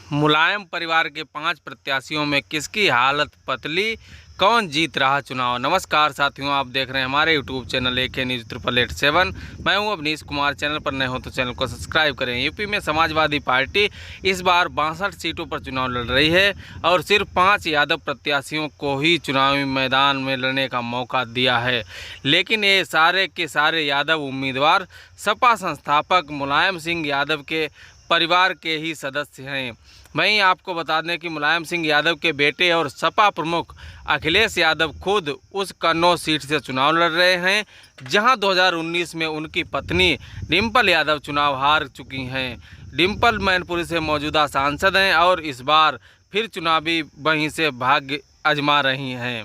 मुलायम परिवार के 5 प्रत्याशियों में किसकी हालत पतली, कौन जीत रहा चुनाव। नमस्कार साथियों, आप देख रहे हैं हमारे यूट्यूब चैनल AK News 887। मैं हूं अवनीश कुमार। चैनल पर नए हो तो चैनल को सब्सक्राइब करें। यूपी में समाजवादी पार्टी इस बार 62 सीटों पर चुनाव लड़ रही है और सिर्फ 5 यादव प्रत्याशियों को ही चुनावी मैदान में लड़ने का मौका दिया है। लेकिन ये सारे के सारे यादव उम्मीदवार सपा संस्थापक मुलायम सिंह यादव के परिवार के ही सदस्य हैं। वहीं आपको बता दें कि मुलायम सिंह यादव के बेटे और सपा प्रमुख अखिलेश यादव खुद उस कन्नौज सीट से चुनाव लड़ रहे हैं, जहां 2019 में उनकी पत्नी डिम्पल यादव चुनाव हार चुकी हैं। डिम्पल मैनपुरी से मौजूदा सांसद हैं और इस बार फिर चुनावी वहीं से भाग्य आजमा रही हैं।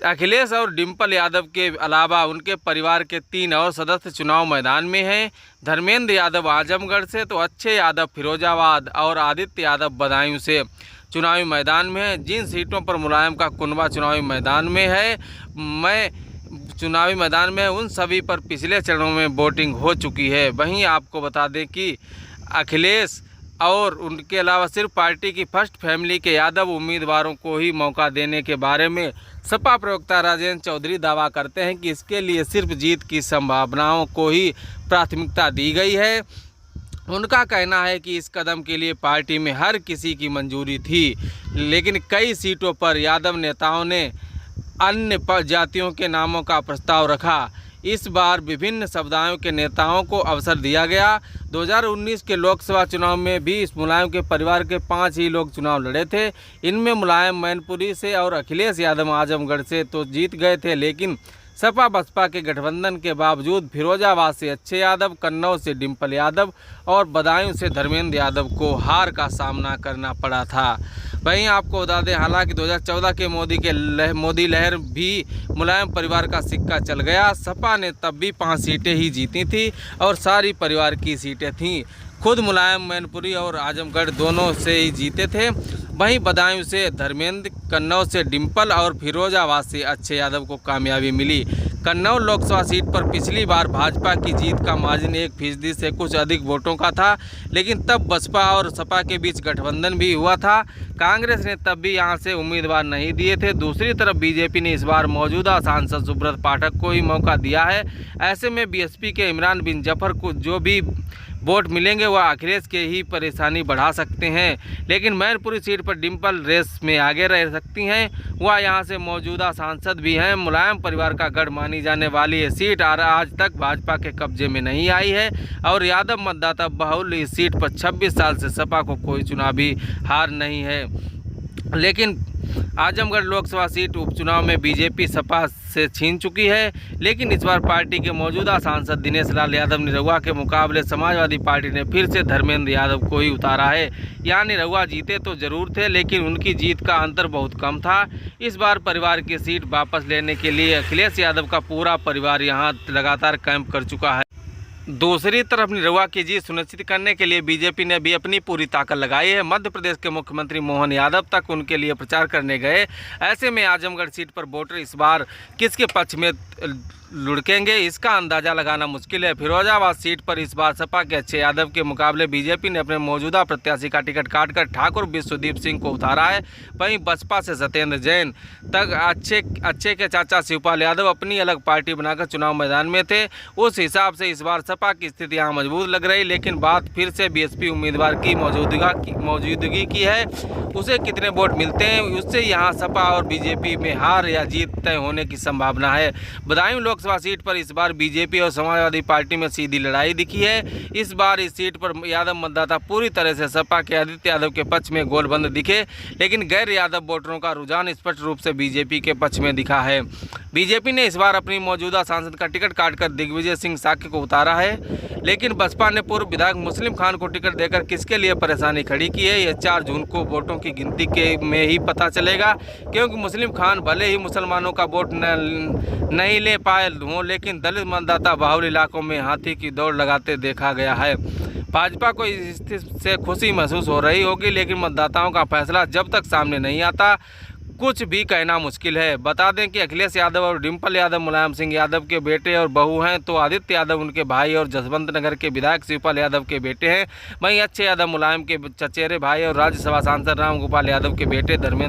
अखिलेश और डिम्पल यादव के अलावा उनके परिवार के 3 और सदस्य चुनाव मैदान में हैं। धर्मेंद्र यादव आजमगढ़ से, तो अच्छे यादव फिरोजाबाद और आदित्य यादव बदायूं से चुनावी मैदान में हैं। जिन सीटों पर मुलायम का कुनबा चुनावी मैदान में है, उन सभी पर पिछले चरणों में वोटिंग हो चुकी है। वहीं आपको बता दें कि अखिलेश और उनके अलावा सिर्फ पार्टी की फर्स्ट फैमिली के यादव उम्मीदवारों को ही मौका देने के बारे में सपा प्रवक्ता राजेंद्र चौधरी दावा करते हैं कि इसके लिए सिर्फ जीत की संभावनाओं को ही प्राथमिकता दी गई है। उनका कहना है कि इस कदम के लिए पार्टी में हर किसी की मंजूरी थी, लेकिन कई सीटों पर यादव नेताओं ने अन्य जातियों के नामों का प्रस्ताव रखा। इस बार विभिन्न समुदायों के नेताओं को अवसर दिया गया। 2019 के लोकसभा चुनाव में भी इस मुलायम के परिवार के 5 ही लोग चुनाव लड़े थे। इनमें मुलायम मैनपुरी से और अखिलेश यादव आजमगढ़ से तो जीत गए थे, लेकिन सपा बसपा के गठबंधन के बावजूद फिरोजाबाद से अच्छे यादव, कन्नौज से डिम्पल यादव और बदायूं से धर्मेंद्र यादव को हार का सामना करना पड़ा था। वहीं आपको बता दें, हालांकि 2014 के मोदी लहर भी मुलायम परिवार का सिक्का चल गया। सपा ने तब भी 5 सीटें ही जीती थी और सारी परिवार की सीटें थीं। खुद मुलायम मैनपुरी और आजमगढ़ दोनों से ही जीते थे। वहीं बदायूं से धर्मेंद्र, कन्नौज से डिम्पल और फिरोजाबाद से अच्छे यादव को कामयाबी मिली। कन्नौज लोकसभा सीट पर पिछली बार भाजपा की जीत का मार्जिन 1% से कुछ अधिक वोटों का था, लेकिन तब बसपा और सपा के बीच गठबंधन भी हुआ था। कांग्रेस ने तब भी यहां से उम्मीदवार नहीं दिए थे। दूसरी तरफ बीजेपी ने इस बार मौजूदा सांसद सुब्रत पाठक को ही मौका दिया है। ऐसे में BSP के इमरान बिन जफर को जो भी वोट मिलेंगे वह अखिलेश के ही परेशानी बढ़ा सकते हैं। लेकिन मैनपुरी सीट पर डिम्पल रेस में आगे रह सकती हैं। वह यहां से मौजूदा सांसद भी हैं। मुलायम परिवार का गढ़ मानी जाने वाली ये सीट आज तक भाजपा के कब्जे में नहीं आई है और यादव मतदाता बहुल इस सीट पर 26 साल से सपा को कोई चुनावी हार नहीं है। लेकिन आजमगढ़ लोकसभा सीट उपचुनाव में बीजेपी सपा से छीन चुकी है, लेकिन इस बार पार्टी के मौजूदा सांसद दिनेश लाल यादव निरहुआ के मुकाबले समाजवादी पार्टी ने फिर से धर्मेंद्र यादव को ही उतारा है। यहाँ निरहुआ जीते तो जरूर थे, लेकिन उनकी जीत का अंतर बहुत कम था। इस बार परिवार की सीट वापस लेने के लिए अखिलेश यादव का पूरा परिवार यहाँ लगातार कैंप कर चुका है। दूसरी तरफ निरहुआ की जीत सुनिश्चित करने के लिए बीजेपी ने भी अपनी पूरी ताकत लगाई है। मध्य प्रदेश के मुख्यमंत्री मोहन यादव तक उनके लिए प्रचार करने गए। ऐसे में आजमगढ़ सीट पर वोटर इस बार किसके पक्ष में लुढ़केंगे, इसका अंदाज़ा लगाना मुश्किल है। फिरोजाबाद सीट पर इस बार सपा के अच्छे यादव के मुकाबले बीजेपी ने अपने मौजूदा प्रत्याशी का टिकट काटकर ठाकुर विश्वदीप सिंह को उतारा है। वहीं बसपा से सत्येंद्र जैन तक अच्छे के चाचा शिवपाल यादव अपनी अलग पार्टी बनाकर चुनाव मैदान में थे। उस हिसाब से इस बार सपा की स्थिति यहाँ मजबूत लग रही, लेकिन बात फिर से BSP उम्मीदवार की मौजूदगी की है। उसे कितने वोट मिलते हैं, उससे यहाँ सपा और बीजेपी में हार या जीत तय होने की संभावना है। बदायूं लोकसभा सीट पर इस बार बीजेपी और समाजवादी पार्टी में सीधी लड़ाई दिखी है। इस बार इस सीट पर यादव मतदाता पूरी तरह से सपा के आदित्य यादव के पक्ष में गोलबंद दिखे, लेकिन गैर यादव वोटरों का रुझान स्पष्ट रूप से बीजेपी के पक्ष में दिखा है। बीजेपी ने इस बार अपनी मौजूदा सांसद का टिकट काटकर दिग्विजय सिंह साक्य को उतारा है, लेकिन बसपा ने पूर्व विधायक मुस्लिम खान को टिकट देकर किसके लिए परेशानी खड़ी की है, यह 4 जून को वोटों की गिनती में ही पता चलेगा। क्योंकि मुस्लिम खान भले ही मुसलमानों का वोट नहीं ले पाए हों, लेकिन दलित मतदाता बाहुल इलाकों में हाथी की दौड़ लगाते देखा गया है। भाजपा को इस स्थिति से खुशी महसूस हो रही होगी, लेकिन मतदाताओं का फैसला जब तक सामने नहीं आता कुछ भी कहना मुश्किल है। बता दें कि अखिलेश यादव और डिम्पल यादव मुलायम सिंह यादव के बेटे और बहू हैं, तो आदित्य यादव उनके भाई और जसवंत नगर के विधायक शिवपाल यादव के बेटे हैं। वहीं अच्छे यादव मुलायम के चचेरे भाई और राज्यसभा सांसद राम गोपाल यादव के बेटे धर्मेंद्र